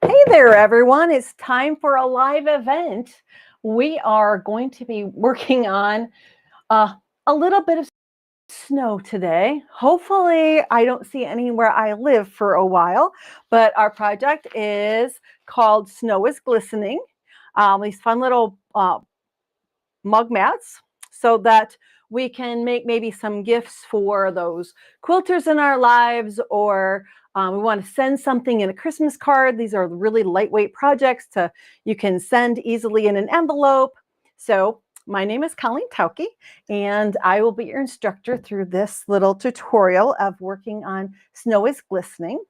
Hey there, everyone. It's time for a live event. We are going to be working on uh, a little bit of snow today. Hopefully, I don't see any where I live for a while, but our project is called Snow is Glistening. These fun little mug mats so that we can make maybe some gifts for those quilters in our lives, or we want to send something in a Christmas card. These are really lightweight projects you can send easily in an envelope. So my name is Colleen Tauke, and I will be your instructor through this little tutorial of working on Snow is Glistening.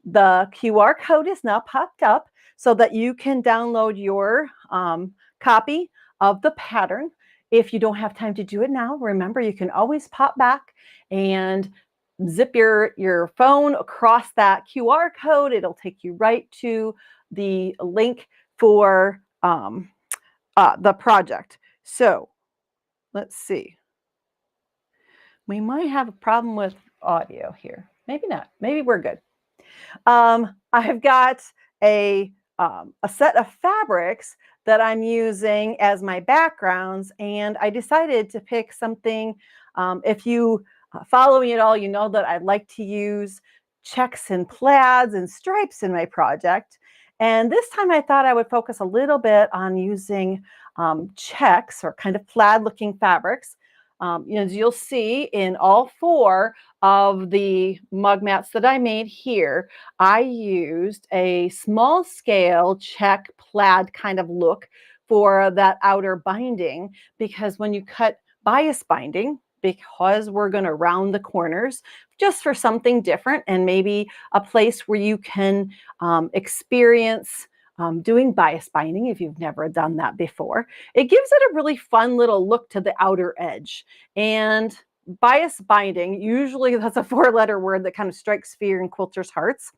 The QR code is now popped up so that you can download your copy of the pattern. If you don't have time to do it now, remember you can always pop back and zip your phone across that QR code. It'll take you right to the link for the project. So let's see. We might have a problem with audio here. Maybe not. Maybe we're good. I've got a set of fabrics that I'm using as my backgrounds, and I decided to pick something. If you follow me at all, you know that I like to use checks and plaids and stripes in my project. And this time I thought I would focus a little bit on using checks or kind of plaid looking fabrics. As you'll see in all four of the mug mats that I made here, I used a small scale check plaid kind of look for that outer binding, because when you cut bias binding, because we're going to round the corners just for something different and maybe a place where you can experience doing bias binding if you've never done that before. It gives it a really fun little look to the outer edge. And bias binding, usually that's a four-letter word that kind of strikes fear in quilters' hearts.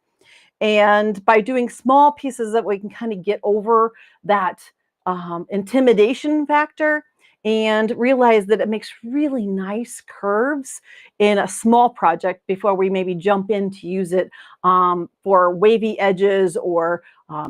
And by doing small pieces that we can kind of get over that intimidation factor and realize that it makes really nice curves in a small project before we maybe jump in to use it for wavy edges or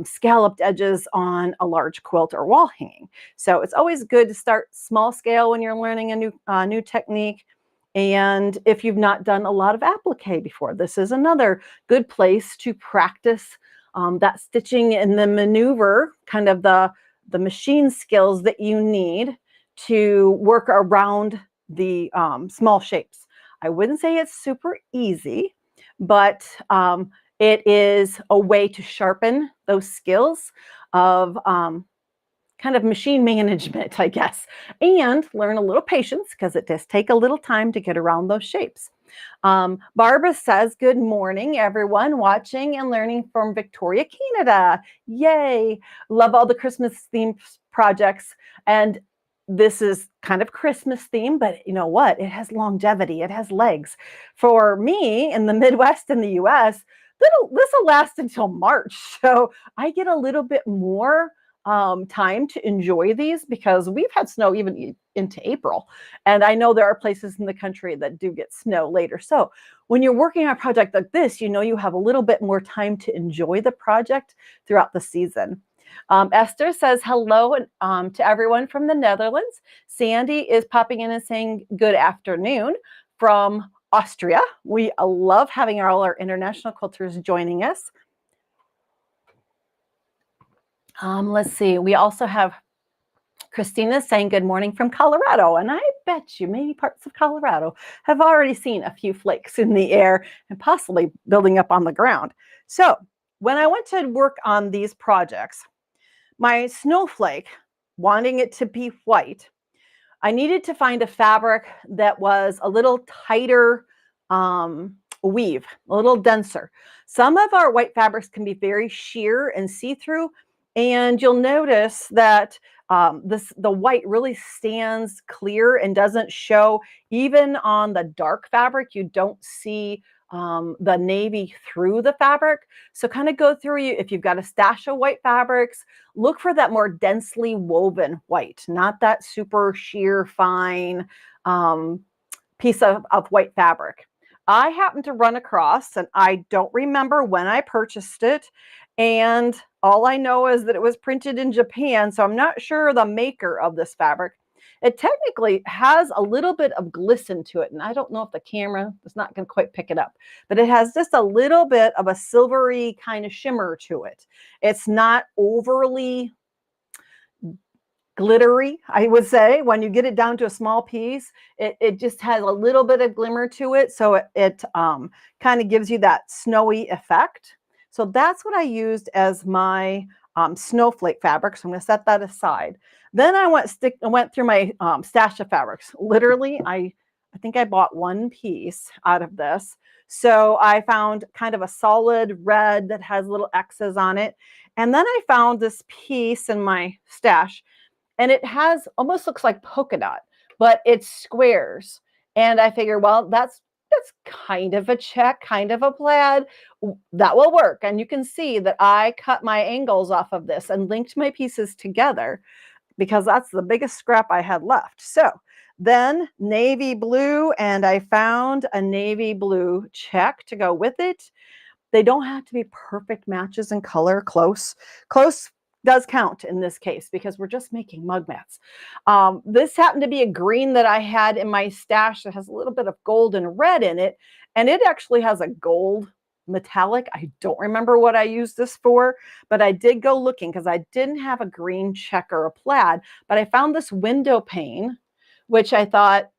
scalloped edges on a large quilt or wall hanging. So it's always good to start small scale when you're learning a new technique. And if you've not done a lot of applique before, this is another good place to practice that stitching and the maneuver, kind of the machine skills that you need to work around the small shapes. I wouldn't say it's super easy, but it is a way to sharpen those skills of kind of machine management, I guess, and learn a little patience, because it does take a little time to get around those shapes. Barbara says, good morning, everyone watching and learning from Victoria, Canada. Yay. Love all the Christmas themed projects. And this is kind of Christmas theme, but you know what? It has longevity. It has legs. For me in the Midwest in the US, this will last until March. So I get a little bit more time to enjoy these, because we've had snow even into April. And I know there are places in the country that do get snow later. So when you're working on a project like this, you know you have a little bit more time to enjoy the project throughout the season. Esther says hello to everyone from the Netherlands. Sandy is popping in and saying good afternoon from Austria. We love having all our international quilters joining us. Let's see. We also have Christina saying good morning from Colorado. And I bet you many parts of Colorado have already seen a few flakes in the air and possibly building up on the ground. So when I went to work on these projects, my snowflake, wanting it to be white, I needed to find a fabric that was a little tighter weave, a little denser. Some of our white fabrics can be very sheer and see-through, and you'll notice that the white really stands clear and doesn't show. Even on the dark fabric, you don't see the navy through the fabric. So kind of go through, if you've got a stash of white fabrics, look for that more densely woven white, not that super sheer fine piece of white fabric. I happened to run across, and I don't remember when I purchased it, And all I know is that it was printed in Japan, so I'm not sure the maker of this fabric. It technically has a little bit of glisten to it, and I don't know if the camera is not going to quite pick it up, but it has just a little bit of a silvery kind of shimmer to it. It's not overly glittery, I would say. When you get it down to a small piece, it just has a little bit of glimmer to it, so it kind of gives you that snowy effect. So that's what I used as my snowflake fabric. So I'm going to set that aside. Then I went through my stash of fabrics. Literally, I think I bought one piece out of this. So I found kind of a solid red that has little X's on it. And then I found this piece in my stash, and it has almost looks like polka dot, but it's squares. And I figure, well, that's kind of a check, kind of a plaid. That will work. And you can see that I cut my angles off of this and linked my pieces together because that's the biggest scrap I had left. So then navy blue, and I found a navy blue check to go with it. They don't have to be perfect matches in color. Close does count in this case because we're just making mug mats. This happened to be a green that I had in my stash that has a little bit of gold and red in it, and it actually has a gold metallic. I don't remember what I used this for, but I did go looking because I didn't have a green check or a plaid, but I found this window pane, which I thought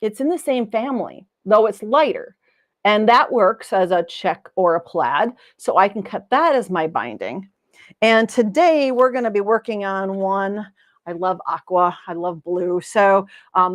it's in the same family, though it's lighter. And that works as a check or a plaid. So I can cut that as my binding. And today we're going to be working on one. I love aqua. I love blue. So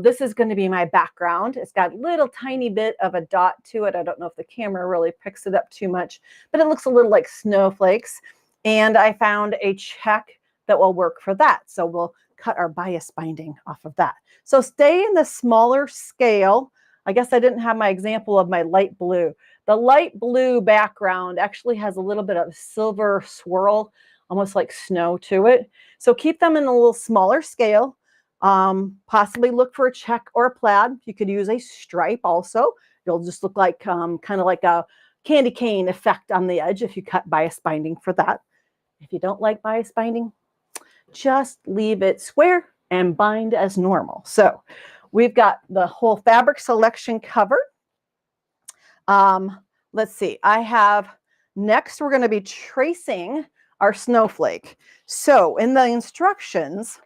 this is going to be my background. It's got a little tiny bit of a dot to it. I don't know if the camera really picks it up too much, but it looks a little like snowflakes. And I found a check that will work for that. So we'll cut our bias binding off of that. So stay in the smaller scale. I guess I didn't have my example of my light blue. The light blue background actually has a little bit of silver swirl, almost like snow to it. So keep them in a little smaller scale. Possibly look for a check or a plaid. You could use a stripe also. It'll just look like kind of like a candy cane effect on the edge if you cut bias binding for that. If you don't like bias binding, just leave it square and bind as normal. So we've got the whole fabric selection covered. Let's see. Next we're going to be tracing our snowflake. So in the instructions,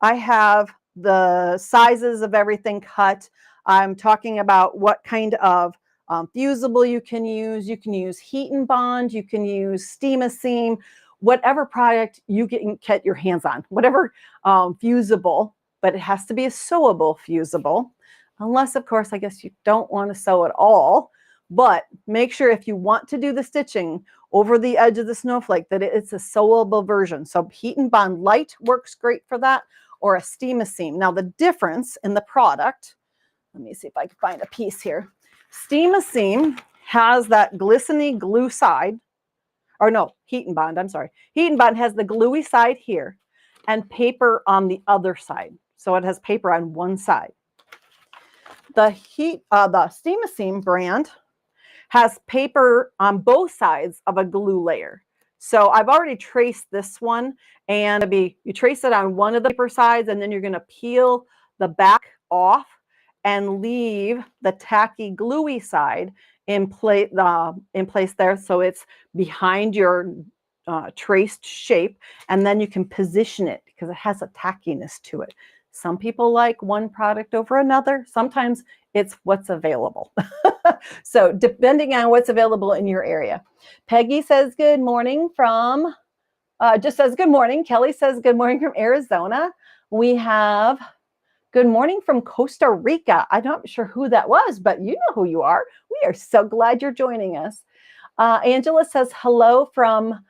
I have the sizes of everything cut. I'm talking about what kind of fusible you can use. You can use heat and bond. You can use steam-a-seam, whatever product you can get your hands on, whatever fusible, but it has to be a sewable fusible, unless, of course, I guess you don't want to sew at all. But make sure if you want to do the stitching over the edge of the snowflake that it's a sewable version. So heat and bond light works great for that, or a steam-a-seam. Now the difference in the product, let me see if I can find a piece here. Steam-a-seam has that glistening glue side, or no, heat and bond, I'm sorry. Heat and bond has the gluey side here and paper on the other side. So it has paper on one side. The steam-a-seam brand has paper on both sides of a glue layer. So I've already traced this one, and you trace it on one of the paper sides, and then you're going to peel the back off and leave the tacky gluey side in place there, so it's behind your traced shape, and then you can position it because it has a tackiness to it. Some people like one product over another. Sometimes it's what's available. So depending on what's available in your area. Peggy says good morning from, just says good morning. Kelly says good morning from Arizona. We have good morning from Costa Rica. I'm not sure who that was, but you know who you are. We are so glad you're joining us. Angela says hello from,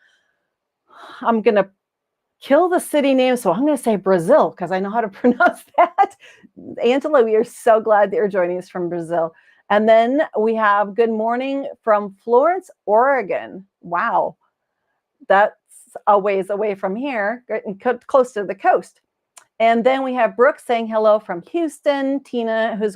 I'm going to kill the city name, so I'm going to say Brazil because I know how to pronounce that. Angela, we are so glad that you're joining us from Brazil. And then we have good morning from Florence, Oregon. Wow, that's a ways away from here, close to the coast. And then we have Brooke saying hello from Houston. Tina, who's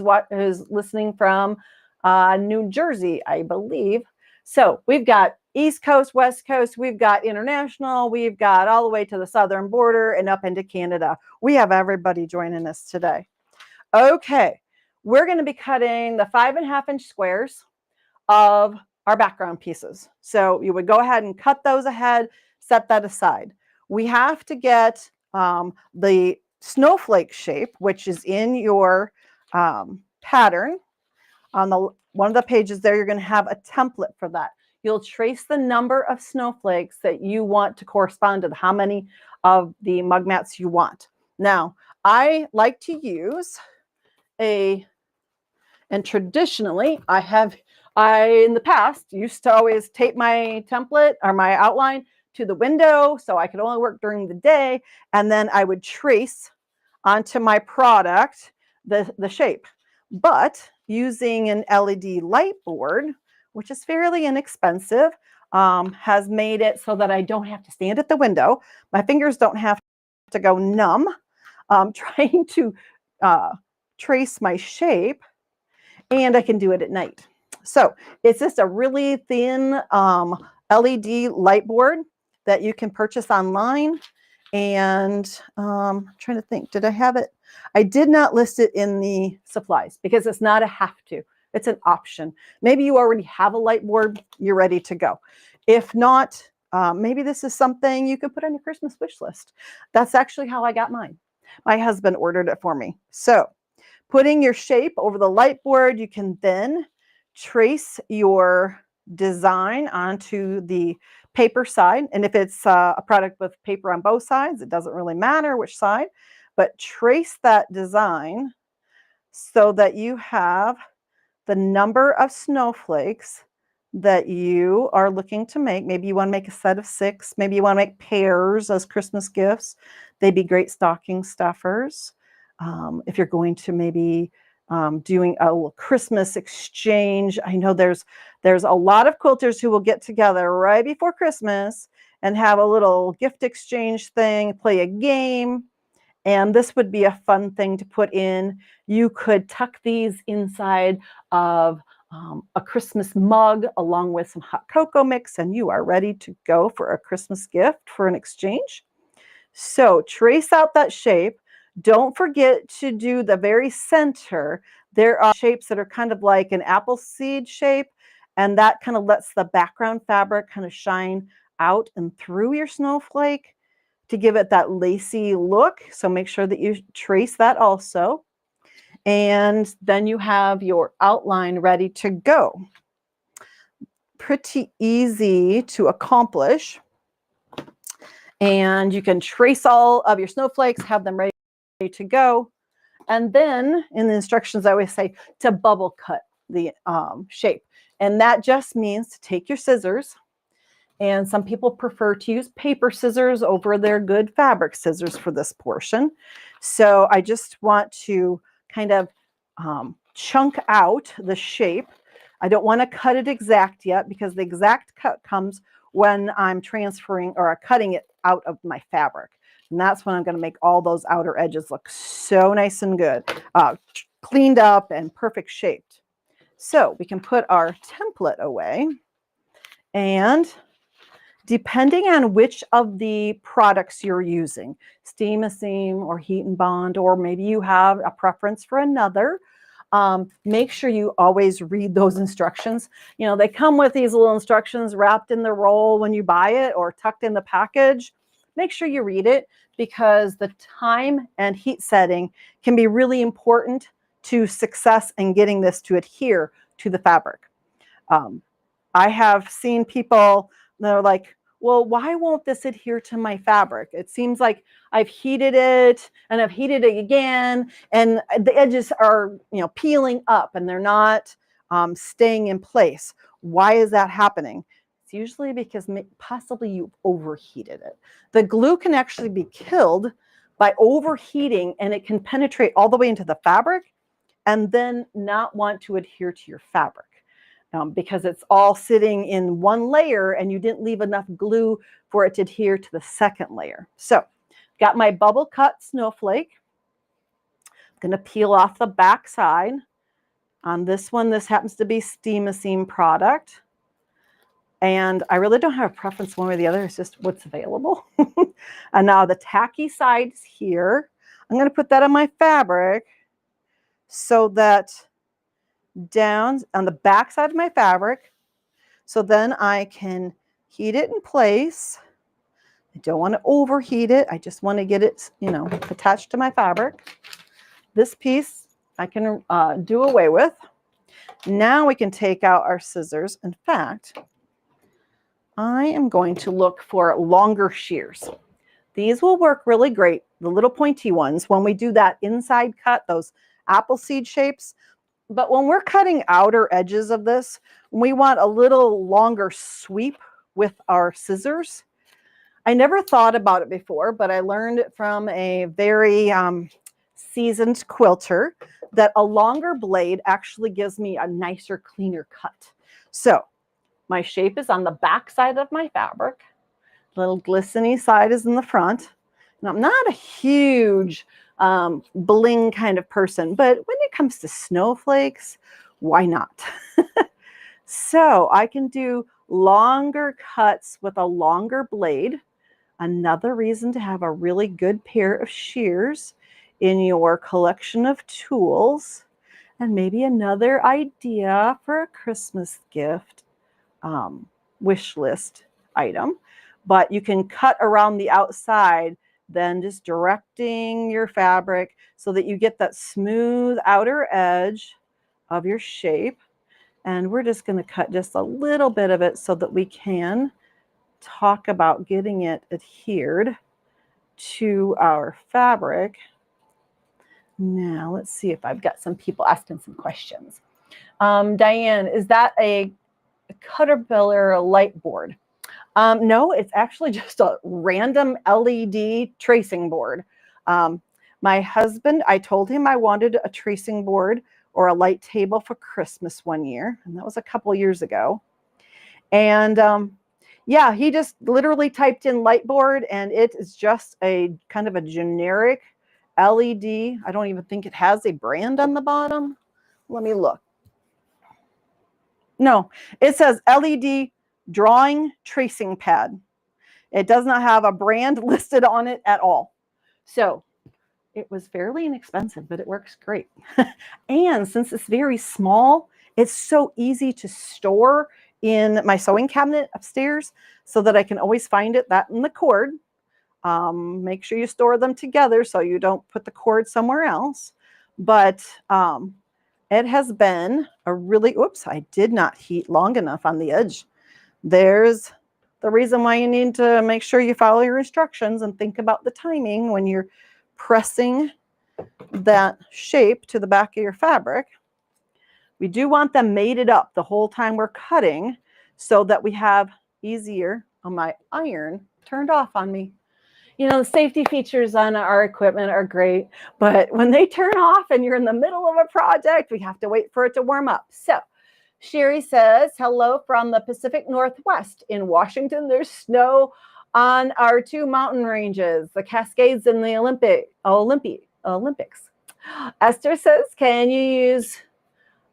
listening from New Jersey, I believe. So we've got East Coast, West Coast, we've got international, we've got all the way to the southern border and up into Canada. We have everybody joining us today. Okay, we're going to be cutting the 5.5-inch squares of our background pieces. So you would go ahead and cut those ahead, set that aside. We have to get the snowflake shape, which is in your pattern. On one of the pages there, you're going to have a template for that. You'll trace the number of snowflakes that you want to correspond to how many of the mug mats you want. Now, I like to use and traditionally, I in the past used to always tape my template or my outline to the window so I could only work during the day, and then I would trace onto my product the shape. But using an LED light board, which is fairly inexpensive, has made it so that I don't have to stand at the window. My fingers don't have to go numb trying to trace my shape, and I can do it at night. So it's just a really thin LED light board that you can purchase online. And I'm trying to think, did I have it? I did not list it in the supplies because it's not a have to. It's an option. Maybe you already have a light board, you're ready to go. If not, maybe this is something you could put on your Christmas wish list. That's actually how I got mine. My husband ordered it for me. So putting your shape over the light board, you can then trace your design onto the paper side. And if it's a product with paper on both sides, it doesn't really matter which side, but trace that design so that you have the number of snowflakes that you are looking to make. Maybe you want to make a set of 6. Maybe you want to make pairs as Christmas gifts. They'd be great stocking stuffers. If you're going to maybe doing a little Christmas exchange. I know there's a lot of quilters who will get together right before Christmas and have a little gift exchange thing, play a game. And this would be a fun thing to put in. You could tuck these inside of a Christmas mug along with some hot cocoa mix, and you are ready to go for a Christmas gift for an exchange. So trace out that shape. Don't forget to do the very center. There are shapes that are kind of like an apple seed shape, and that kind of lets the background fabric kind of shine out and through your snowflake to give it that lacy look. So make sure that you trace that also. And then you have your outline ready to go. Pretty easy to accomplish. And you can trace all of your snowflakes, have them ready to go. And then in the instructions, I always say to bubble cut the shape. And that just means to take your scissors, and some people prefer to use paper scissors over their good fabric scissors for this portion. So I just want to kind of chunk out the shape. I don't want to cut it exact yet because the exact cut comes when I'm transferring or cutting it out of my fabric. And that's when I'm going to make all those outer edges look so nice and good, cleaned up and perfect shaped. So we can put our template away, and depending on which of the products you're using, Steam-A-Seam or Heat and Bond, or maybe you have a preference for another, make sure you always read those instructions. You know, they come with these little instructions wrapped in the roll when you buy it or tucked in the package. Make sure you read it because the time and heat setting can be really important to success in getting this to adhere to the fabric. I have seen people that are like, well, why won't this adhere to my fabric? It seems like I've heated it and I've heated it again, and the edges are, you know, peeling up and they're not staying in place. Why is that happening? It's usually because possibly you've overheated it. The glue can actually be killed by overheating, and it can penetrate all the way into the fabric and then not want to adhere to your fabric. Because it's all sitting in one layer and you didn't leave enough glue for it to adhere to the second layer. So got my bubble cut snowflake. I'm going to peel off the back side. On this one, this happens to be Steam-A-Seam product. And I really don't have a preference one way or the other. It's just what's available. And now the tacky side is here. I'm going to put that on my fabric so that down on the back side of my fabric, so then I can heat it in place. I don't want to overheat it. I just want to get it, you know, attached to my fabric. This piece I can do away with. Now we can take out our scissors. In fact, I am going to look for longer shears. These will work really great, the little pointy ones, when we do that inside cut, those apple seed shapes. But when we're cutting outer edges of this, we want a little longer sweep with our scissors. I never thought about it before, but I learned it from a very seasoned quilter that a longer blade actually gives me a nicer, cleaner cut. So my shape is on the back side of my fabric. The little glistening side is in the front. And I'm not a huge bling kind of person, but when it comes to snowflakes, why not? So I can do longer cuts with a longer blade. Another reason to have a really good pair of shears in your collection of tools, and maybe another idea for a Christmas gift wish list item. But you can cut around the outside, then just directing your fabric so that you get that smooth outer edge of your shape. And we're just going to cut just a little bit of it so that we can talk about getting it adhered to our fabric. Now let's see if I've got some people asking some questions. Diane, is that a Caterpillar light board? No, it's actually just a random LED tracing board. My husband, I told him I wanted a tracing board or a light table for Christmas one year, and that was a couple years ago. And yeah, he just literally typed in light board, and it is just a kind of a generic LED. I don't even think it has a brand on the bottom. Let me look. No, it says LED drawing tracing pad. It does not have a brand listed on it at all. So it was fairly inexpensive, but it works great. And since it's very small, it's so easy to store in my sewing cabinet upstairs so that I can always find it, that and the cord. Make sure you store them together so you don't put the cord somewhere else. But it has been a really, oops, I did not heat long enough on the edge. There's the reason why you need to make sure you follow your instructions and think about the timing when you're pressing that shape to the back of your fabric. We do want them mated up the whole time we're cutting so that we have easier. Oh, my iron turned off on me. You know, the safety features on our equipment are great, but when they turn off and you're in the middle of a project, we have to wait for it to warm up. So Sherry says, hello from the Pacific Northwest. In Washington, there's snow on our two mountain ranges, the Cascades and the Olympics. Esther says, can you use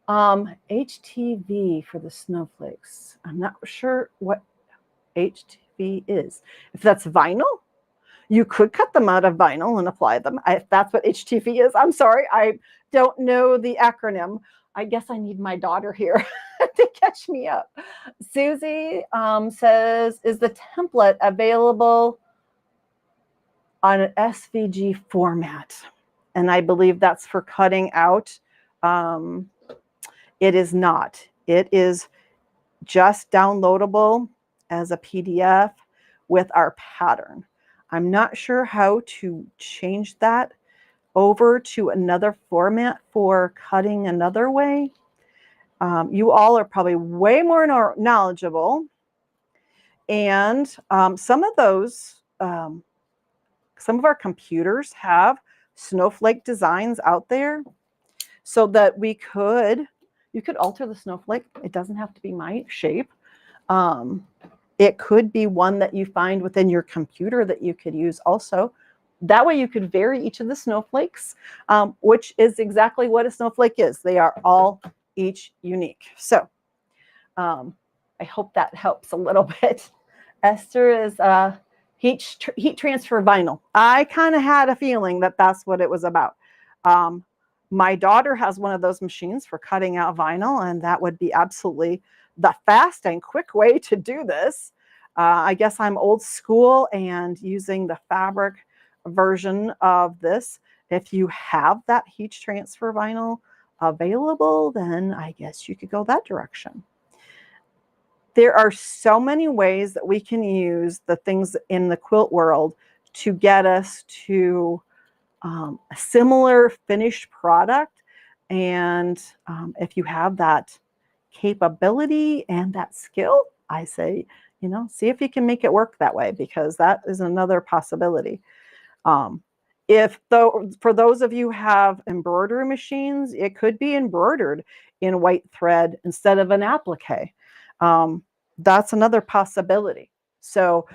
HTV for the snowflakes? I'm not sure what HTV is. If that's vinyl, you could cut them out of vinyl and apply them. If that's what HTV is, I'm sorry, I don't know the acronym. I guess I need my daughter here to catch me up. Susie says, is the template available on an SVG format? And I believe that's for cutting out. It is not. It is just downloadable as a PDF with our pattern. I'm not sure how to change that over to another format for cutting another way. You all are probably way more knowledgeable. And some of those, some of our computers have snowflake designs out there so that you could alter the snowflake. It doesn't have to be my shape. It could be one that you find within your computer that you could use also. That way you could vary each of the snowflakes, which is exactly what a snowflake is. They are all each unique. So I hope that helps a little bit. Esther is heat transfer vinyl. I kind of had a feeling that that's what it was about. My daughter has one of those machines for cutting out vinyl, and that would be absolutely the fast and quick way to do this. I guess I'm old school and using the fabric version of this. If you have that heat transfer vinyl available, then I guess you could go that direction. There are so many ways that we can use the things in the quilt world to get us to a similar finished product. And if you have that capability and that skill, I say, see if you can make it work that way, because that is another possibility. For those of you who have embroidery machines, it could be embroidered in white thread instead of an applique. That's another possibility. So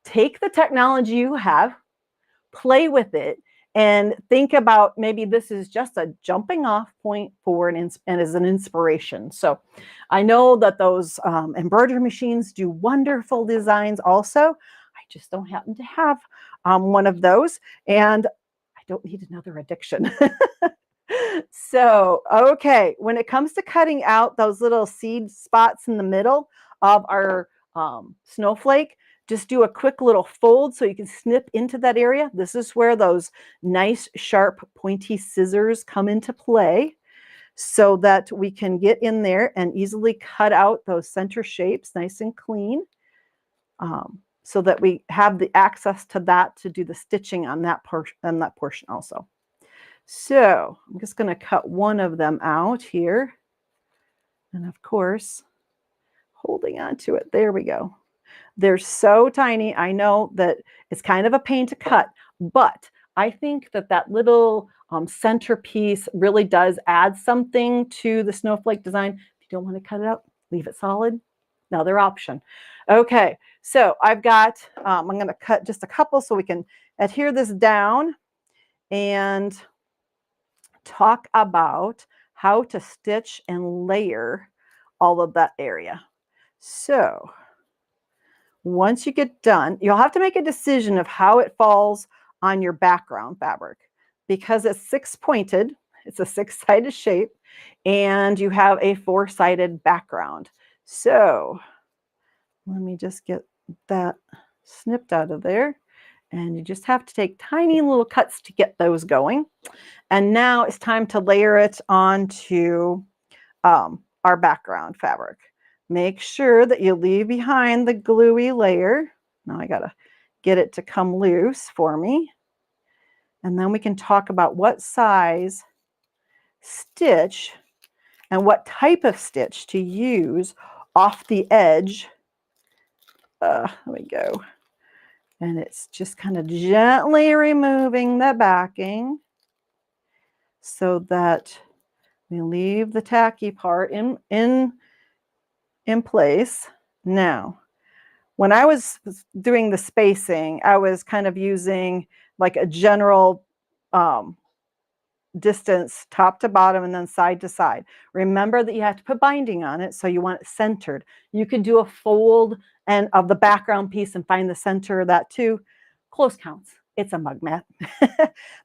take the technology you have, play with it, and think about maybe this is just a jumping off point for and as an inspiration. So I know that those embroidery machines do wonderful designs also. I just don't happen to have one of those, and I don't need another addiction. So, okay, when it comes to cutting out those little seed spots in the middle of our snowflake, just do a quick little fold so you can snip into that area. This is where those nice, sharp, pointy scissors come into play, so that we can get in there and easily cut out those center shapes nice and clean, so that we have the access to that to do the stitching on that portion also. So I'm just going to cut one of them out here. And of course, holding on to it. There we go. They're so tiny. I know that it's kind of a pain to cut, but I think that that little centerpiece really does add something to the snowflake design. If you don't want to cut it out, leave it solid. Another option. Okay, so I've got, I'm going to cut just a couple so we can adhere this down and talk about how to stitch and layer all of that area. So once you get done, you'll have to make a decision of how it falls on your background fabric, because it's six-pointed, it's a six-sided shape, and you have a four-sided background. So let me just get that snipped out of there. And you just have to take tiny little cuts to get those going. And now it's time to layer it onto our background fabric. Make sure that you leave behind the gluey layer. Now I gotta get it to come loose for me. And then we can talk about what size stitch and what type of stitch to use off the edge. There we go. And it's just kind of gently removing the backing so that we leave the tacky part in place. Now, when I was doing the spacing, I was kind of using like a general distance top to bottom and then side to side. Remember that you have to put binding on it, so you want it centered. You can do a fold and of the background piece and find the center of that too. Close counts. It's a mug mat.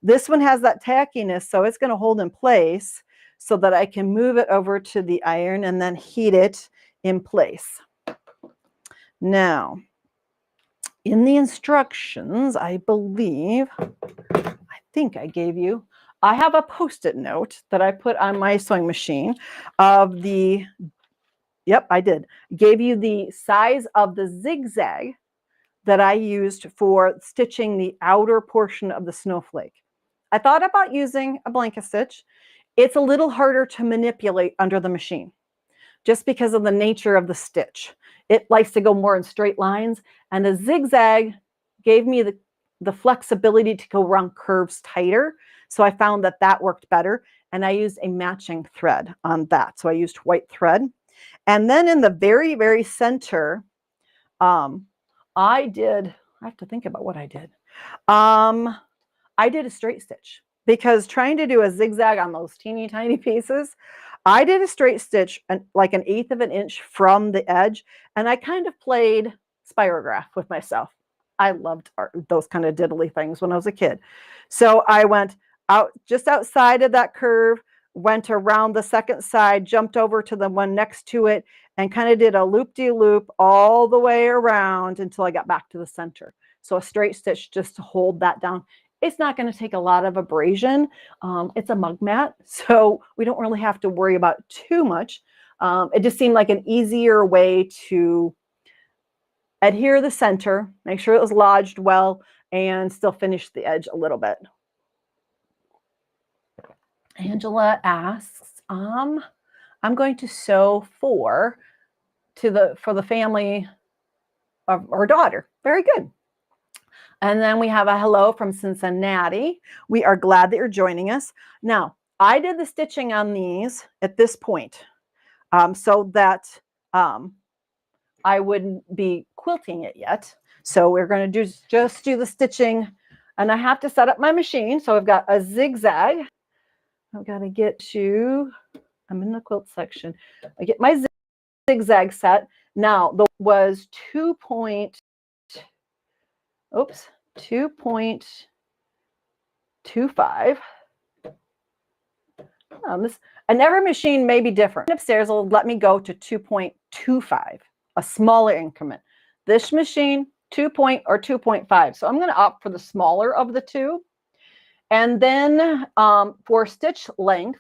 This one has that tackiness, so it's going to hold in place so that I can move it over to the iron and then heat it in place. Now, in the instructions, I think I gave you, I have a Post-it note that I put on my sewing machine of the, yep, I did. Gave you the size of the zigzag that I used for stitching the outer portion of the snowflake. I thought about using a blanket stitch. It's a little harder to manipulate under the machine just because of the nature of the stitch. It likes to go more in straight lines, and the zigzag gave me the flexibility to go around curves tighter. So I found that that worked better, and I used a matching thread on that. So I used white thread. And then in the very, very center, I have to think about what I did. I did a straight stitch, because trying to do a zigzag on those teeny tiny pieces, I did a straight stitch like 1/8 of an inch from the edge, and I kind of played spirograph with myself. I loved those kind of diddly things when I was a kid. So I went out just outside of that curve, went around the second side, jumped over to the one next to it, and kind of did a loop-de-loop all the way around until I got back to the center. So a straight stitch just to hold that down. It's not going to take a lot of abrasion. It's a mug mat, so we don't really have to worry about too much. It just seemed like an easier way to adhere the center, make sure it was lodged well, and still finish the edge a little bit. Angela asks, I'm going to sew for the family of our daughter. Very good. And then we have a hello from Cincinnati. We are glad that you're joining us. Now, I did the stitching on these at this point so that I wouldn't be quilting it yet. So we're going to just do the stitching. And I have to set up my machine. So I've got a zigzag. I've got to get to, I'm in the quilt section. I get my zigzag set. Now, the was 2.25. And every machine may be different. Upstairs will let me go to 2.25, a smaller increment. This machine, 2 or 2.5. So I'm going to opt for the smaller of the two. And then for stitch length,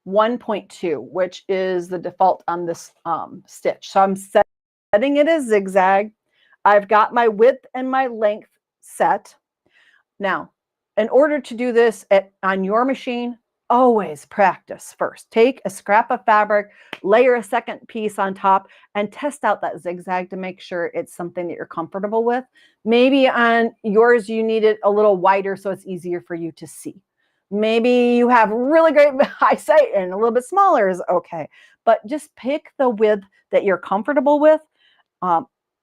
1.2, which is the default on this stitch. So I'm setting it as zigzag. I've got my width and my length set. Now, in order to do this on your machine, always practice first. Take a scrap of fabric, layer a second piece on top, and test out that zigzag to make sure it's something that you're comfortable with. Maybe on yours, you need it a little wider so it's easier for you to see. Maybe you have really great eyesight and a little bit smaller is okay. But just pick the width that you're comfortable with.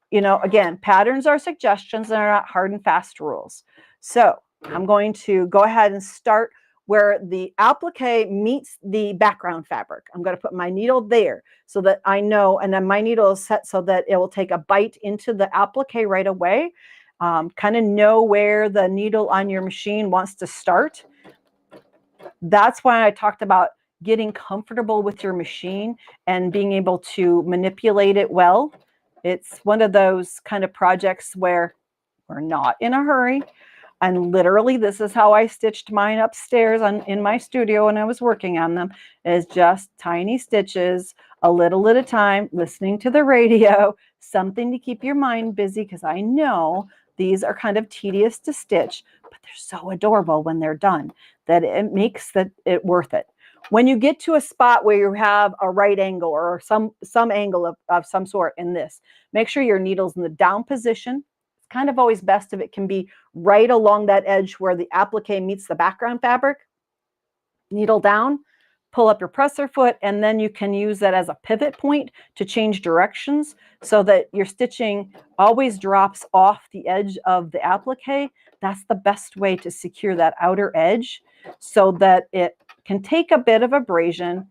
You know, again, patterns are suggestions and are not hard and fast rules. So I'm going to go ahead and start where the applique meets the background fabric. I'm going to put my needle there so that I know, and then my needle is set so that it will take a bite into the applique right away. Kind of know where the needle on your machine wants to start. That's why I talked about getting comfortable with your machine and being able to manipulate it well. It's one of those kind of projects where we're not in a hurry. And literally, this is how I stitched mine upstairs in my studio when I was working on them, is just tiny stitches, a little at a time, listening to the radio, something to keep your mind busy, because I know these are kind of tedious to stitch, but they're so adorable when they're done that it makes it worth it. When you get to a spot where you have a right angle or some angle of some sort in this, make sure your needle's in the down position. It's kind of always best if it can be right along that edge where the applique meets the background fabric. Needle down, pull up your presser foot, and then you can use that as a pivot point to change directions so that your stitching always drops off the edge of the applique. That's the best way to secure that outer edge so that it can take a bit of abrasion.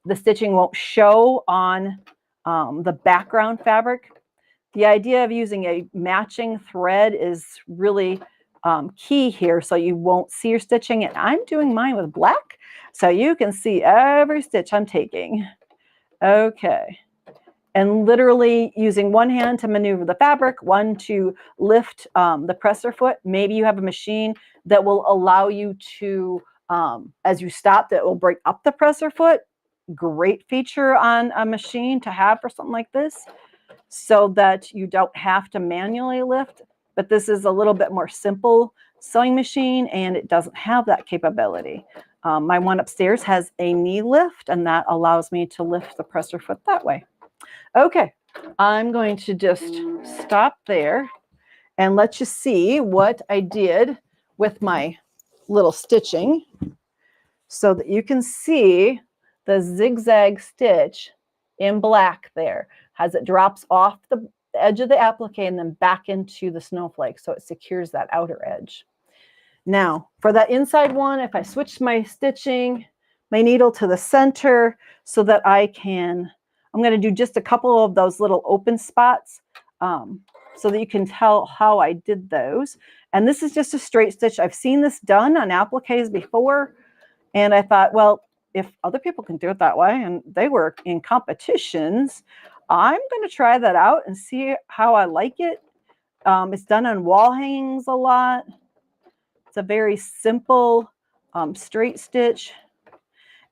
The stitching won't show on the background fabric. The idea of using a matching thread is really key here, so you won't see your stitching. And I'm doing mine with black, so you can see every stitch I'm taking. Okay. And literally using one hand to maneuver the fabric, one to lift the presser foot. Maybe you have a machine that will allow you to, as you stop, that will break up the presser foot. Great feature on a machine to have for something like this, so that you don't have to manually lift. But this is a little bit more simple sewing machine, and it doesn't have that capability. My one upstairs has a knee lift, and that allows me to lift the presser foot that way. Okay, I'm going to just stop there and let you see what I did with my little stitching so that you can see the zigzag stitch in black there as it drops off the edge of the applique and then back into the snowflake, so it secures that outer edge. Now, for that inside one, if I switch my stitching, my needle to the center so that I'm going to do just a couple of those little open spots so that you can tell how I did those. And this is just a straight stitch. I've seen this done on appliques before, and I thought, well, if other people can do it that way and they were in competitions, I'm going to try that out and see how I like it. It's done on wall hangings a lot. It's a very simple straight stitch.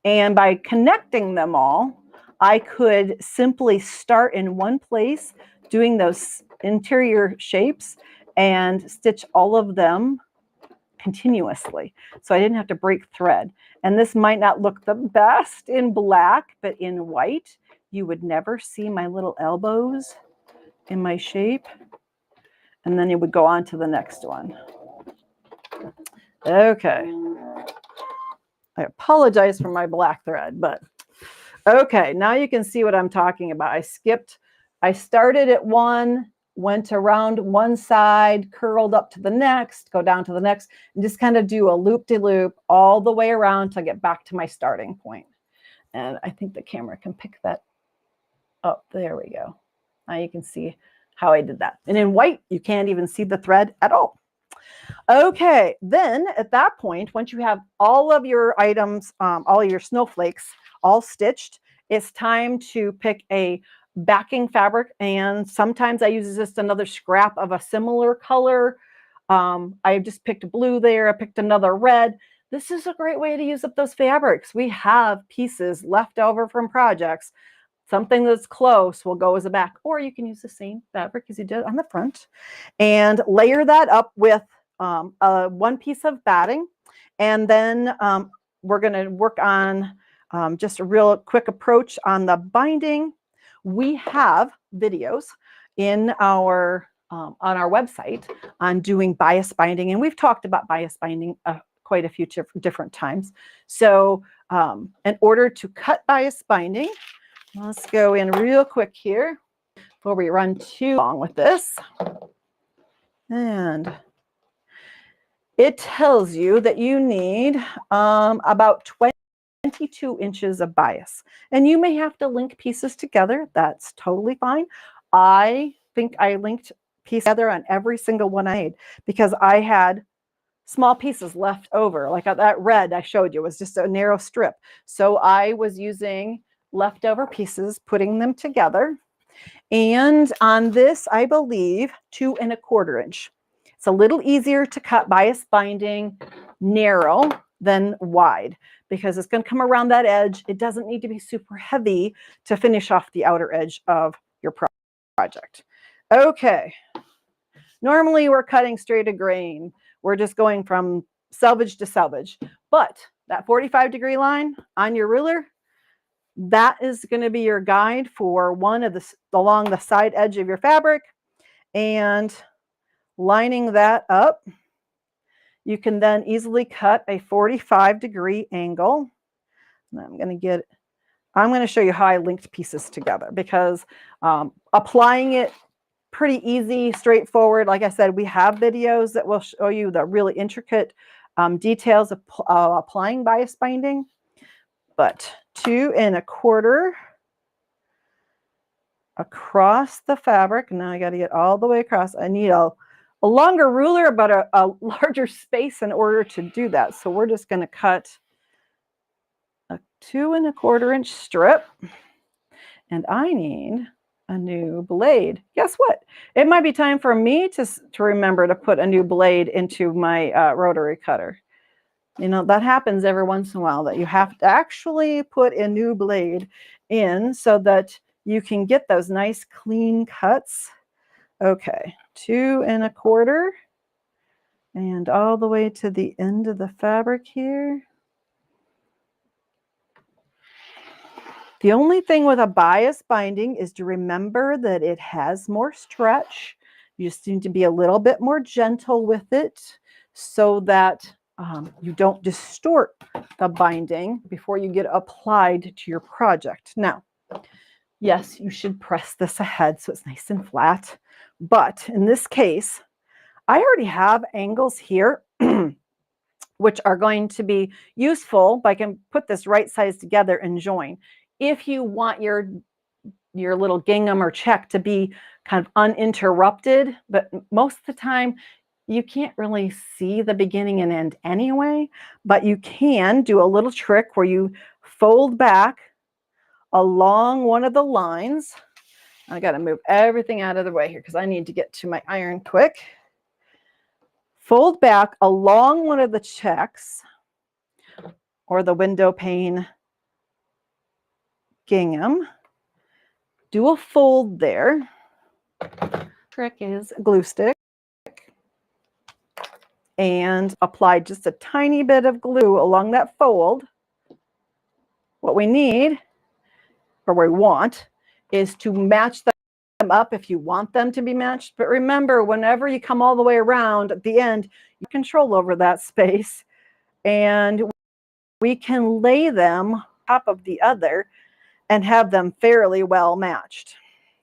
And by connecting them all, I could simply start in one place doing those interior shapes and stitch all of them continuously. So I didn't have to break thread. And this might not look the best in black, but in white, you would never see my little elbows in my shape. And then you would go on to the next one. Okay. I apologize for my black thread, but okay, now you can see what I'm talking about. I started at one, went around one side, curled up to the next, go down to the next, and just kind of do a loop-de-loop all the way around to get back to my starting point. And I think the camera can pick that up. There we go. Now you can see how I did that. And in white, you can't even see the thread at all. Okay, then at that point, once you have all of your items, all your snowflakes all stitched, it's time to pick a backing fabric. And sometimes I use just another scrap of a similar color. I just picked blue there. I picked another red. This is a great way to use up those fabrics. We have pieces left over from projects. Something that's close will go as a back, or you can use the same fabric as you did on the front and layer that up with one piece of batting. And then we're going to work on just a real quick approach on the binding. We have videos in our on our website on doing bias binding, and we've talked about bias binding quite a few different times. So in order to cut bias binding, let's go in real quick here before we run too long with this. And it tells you that you need about 22 inches of bias. And you may have to link pieces together. That's totally fine. I think I linked pieces together on every single one I made because I had small pieces left over. Like that red I showed you was just a narrow strip. So I was using leftover pieces, putting them together. And on this, I believe 2 1/4 inch. It's a little easier to cut bias binding narrow than wide because it's going to come around that edge. It doesn't need to be super heavy to finish off the outer edge of your project. Okay. Normally we're cutting straight a grain. We're just going from selvage to selvage. But that 45-degree line on your ruler, that is going to be your guide for one of the along the side edge of your fabric. And lining that up, you can then easily cut a 45-degree angle. And I'm going to show you how I linked pieces together because applying it pretty easy, straightforward. Like I said, we have videos that will show you the really intricate details of applying bias binding. But 2 1/4 across the fabric. Now I got to get all the way across. I need a longer ruler, but a larger space in order to do that. So we're just going to cut a 2 1/4 inch strip. And I need a new blade. Guess what? It might be time for me to remember to put a new blade into my rotary cutter. You know, that happens every once in a while that you have to actually put a new blade in so that you can get those nice clean cuts. Okay, 2 1/4 and all the way to the end of the fabric here. The only thing with a bias binding is to remember that it has more stretch. You just need to be a little bit more gentle with it so that you don't distort the binding before you get applied to your project. Now, yes, you should press this ahead so it's nice and flat. But in this case, I already have angles here which are going to be useful. But I can put this right sides together and join. If you want your little gingham or check to be kind of uninterrupted, but most of the time you can't really see the beginning and end anyway, but you can do a little trick where you fold back along one of the lines. I got to move everything out of the way here because I need to get to my iron quick. Fold back along one of the checks or the window pane gingham. Do a fold there. Trick is a glue stick. And apply just a tiny bit of glue along that fold. What we need, or we want, is to match them up if you want them to be matched. But remember, whenever you come all the way around at the end, you control over that space. And we can lay them on top of the other and have them fairly well matched.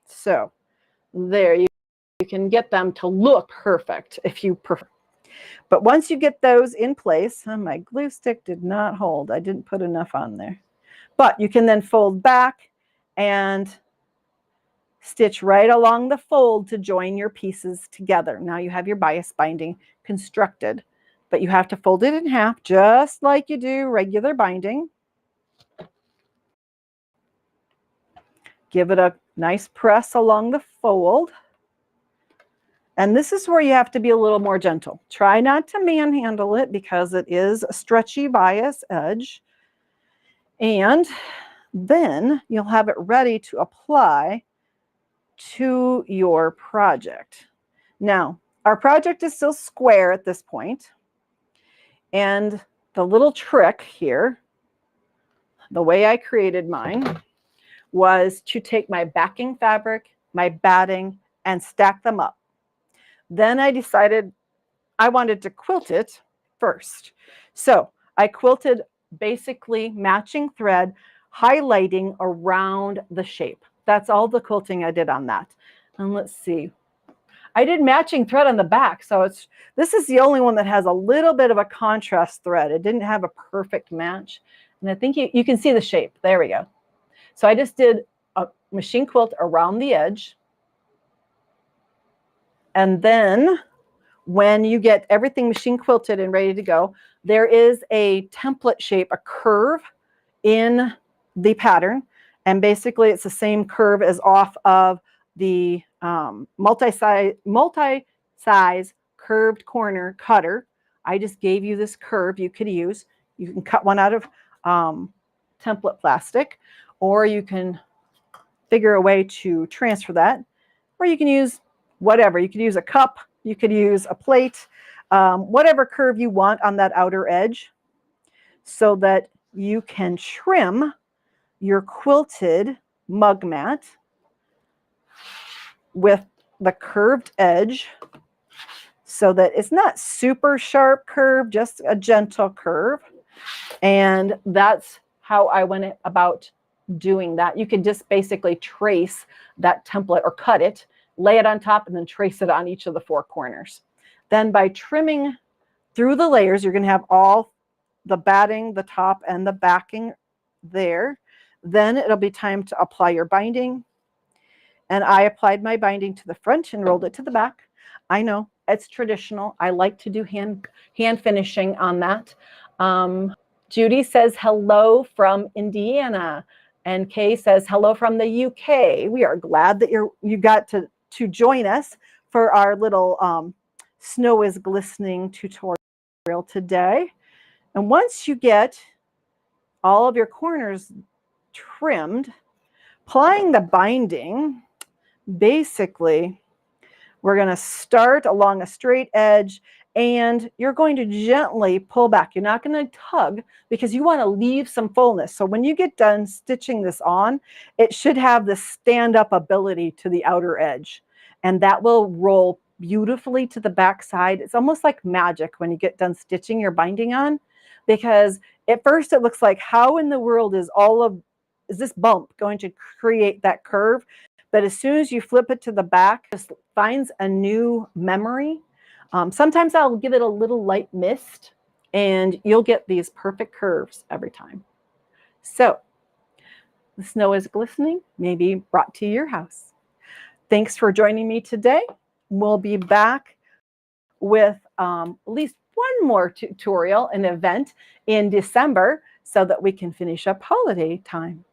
So there, you can get them to look perfect if you prefer. But once you get those in place, my glue stick did not hold. I didn't put enough on there. But you can then fold back and stitch right along the fold to join your pieces together. Now you have your bias binding constructed, but you have to fold it in half just like you do regular binding. Give it a nice press along the fold. And this is where you have to be a little more gentle. Try not to manhandle it because it is a stretchy bias edge. And then you'll have it ready to apply to your project. Now, our project is still square at this point. And the little trick here, the way I created mine, was to take my backing fabric, my batting, and stack them up. Then I decided I wanted to quilt it first. So I quilted basically matching thread, highlighting around the shape. That's all the quilting I did on that. And let's see. I did matching thread on the back. So this is the only one that has a little bit of a contrast thread. It didn't have a perfect match. And I think you can see the shape. There we go. So I just did a machine quilt around the edge. And then when you get everything machine quilted and ready to go, there is a template shape, a curve in the pattern. And basically it's the same curve as off of the multi-size curved corner cutter. I just gave you this curve you could use. You can cut one out of template plastic, or you can figure a way to transfer that, or you can use whatever. You could use a cup, you could use a plate, whatever curve you want on that outer edge, so that you can trim your quilted mug mat with the curved edge so that it's not super sharp curve, just a gentle curve. And that's how I went about doing that. You can just basically trace that template or cut it, lay it on top, and then trace it on each of the four corners. Then by trimming through the layers, you're going to have all the batting, the top, and the backing there. Then it'll be time to apply your binding. And I applied my binding to the front and rolled it to the back. I know it's traditional. I like to do hand finishing on that. Judy says hello from Indiana. And Kay says hello from the UK. We are glad that you got to join us for our little snow is glistening tutorial today. And once you get all of your corners trimmed, applying the binding, basically we're going to start along a straight edge and you're going to gently pull back. You're not going to tug because you want to leave some fullness. So when you get done stitching this on, it should have the stand-up ability to the outer edge. And that will roll beautifully to the back side. It's almost like magic when you get done stitching your binding on, because at first it looks like, how in the world is this bump going to create that curve? But as soon as you flip it to the back, it just finds a new memory. Sometimes I'll give it a little light mist and you'll get these perfect curves every time. So the snow is glistening, maybe brought to your house. Thanks for joining me today. We'll be back with at least one more tutorial, an event in December, so that we can finish up holiday time.